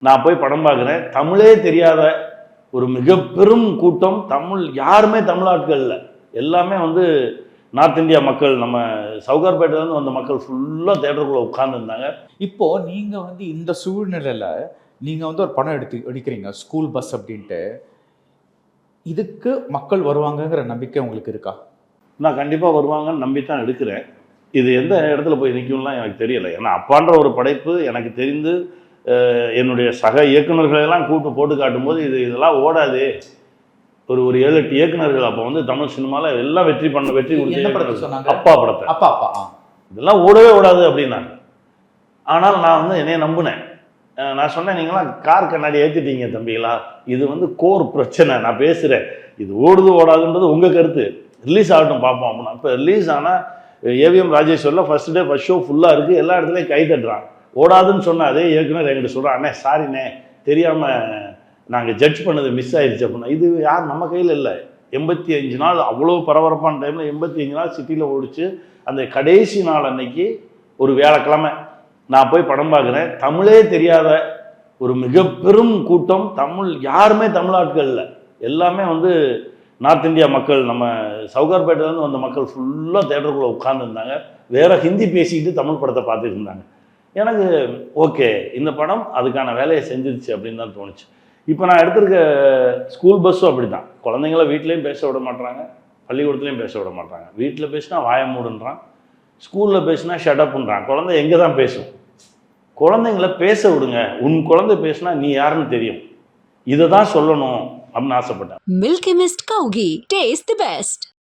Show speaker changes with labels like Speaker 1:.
Speaker 1: நான் போய் படம் பார்க்குறேன். தமிழே தெரியாத ஒரு மிக பெரும் கூட்டம். தமிழ் யாருமே தமிழ் ஆட்கள் இல்லை, எல்லாமே வந்து நார்த் இந்தியா மக்கள். நம்ம சவுகார்பேட்டிலேருந்து வந்த மக்கள் ஃபுல்லாக தேட்டருக்குள்ளே உட்காந்துருந்தாங்க.
Speaker 2: இப்போ நீங்க வந்து இந்த சூழ்நிலையில நீங்க வந்து ஒரு படம் எடுக்கிறீங்க, ஸ்கூல் பஸ் அப்படின்ட்டு. இதுக்கு மக்கள் வருவாங்கங்கிற நம்பிக்கை உங்களுக்கு இருக்கா?
Speaker 1: நான் கண்டிப்பாக வருவாங்கன்னு நம்பி தான் எடுக்கிறேன். இது எந்த இடத்துல போய் நிற்கும்லாம் எனக்கு தெரியலை. ஏன்னா அப்பான்ற ஒரு படைப்பு எனக்கு தெரிந்து என்னுடைய சக இயக்குநர்களெல்லாம் கூப்பிட்டு போட்டு காட்டும்போது இதெல்லாம் ஓடாது. ஒரு 7-8 இயக்குநர்கள் அப்போ வந்து தமிழ் சினிமாவில் எல்லாம் வெற்றி
Speaker 2: சொன்னாங்க?
Speaker 1: அப்பா படத்தை.
Speaker 2: அப்பா
Speaker 1: இதெல்லாம் ஓடவே ஓடாது அப்படின்னாங்க. ஆனால் நான் வந்து என்னைய நம்பினேன். நான் சொன்னேன், நீங்களாம் கார் கண்ணாடி ஏற்றிட்டீங்க தம்பிங்களா, இது வந்து கோர் பிரச்சனை. நான் பேசுகிறேன், இது ஓடுது ஓடாதுன்றது உங்கள் கருத்து, ரிலீஸ் ஆகட்டும் பார்ப்போம் அப்படின்னா. இப்போ ரிலீஸ் ஆனால் ஏவிஎம் ராஜேஸ்வரில் ஃபர்ஸ்ட் டே ஃபர்ஸ்ட் ஷோ ஃபுல்லாக இருக்குது, எல்லா இடத்துலையும் கை தட்டுறான். ஓடாதுன்னு சொன்னால் அதே இயக்குனர் என்கிட்ட சொல்கிறான், அண்ணே சாரிண்ணே தெரியாமல் நாங்கள் ஜட்ஜ் பண்ணது மிஸ் ஆயிடுச்சு அப்படின்னா. இது யார் நம்ம கையில் இல்லை. 85 நாள் அவ்வளோ பரபரப்பான டைமில் 85 நாள் சிட்டியில் ஓடிச்சு. அந்த கடைசி நாள் அன்னைக்கு ஒரு வியாழக்கிழமை நான் போய் படம் பார்க்குறேன். தமிழே தெரியாத ஒரு மிக பெரும் கூட்டம். தமிழ் யாருமே தமிழ் ஆட்கள் இல்லை, எல்லாமே வந்து நார்த் இந்தியா மக்கள். நம்ம சவுகார்பேட்டிலேருந்து வந்த மக்கள் ஃபுல்லாக தேட்டருக்குள்ளே உட்காந்துருந்தாங்க. வேறு ஹிந்தி பேசிக்கிட்டு தமிழ் படத்தை பார்த்துட்டு இருந்தாங்க. எனக்கு ஓகே, இந்த படம் அதுக்கான வேலையை செஞ்சிருச்சு அப்படின்னு தான் தோணுச்சு. இப்போ நான் எடுத்திருக்க ஸ்கூல் பஸ்ஸும் அப்படி தான். குழந்தைங்கள வீட்லேயும் பேச விட மாட்டாங்க, பள்ளிக்கூடத்துலேயும் பேச விட மாட்டாங்க. வீட்டில் பேசினா வாய மூடுன்றான், ஸ்கூலில் பேசினா ஷட்டப்புன்றான். குழந்தை எங்கே தான் பேசும்? குழந்தைங்கள பேச விடுங்க. உன் குழந்தை பேசினா நீ யாருன்னு தெரியும். இதை தான் சொல்லணும் அப்படின்னு ஆசைப்பட்டேன்.
Speaker 3: Milky Mist Cow Ghee. Taste the best.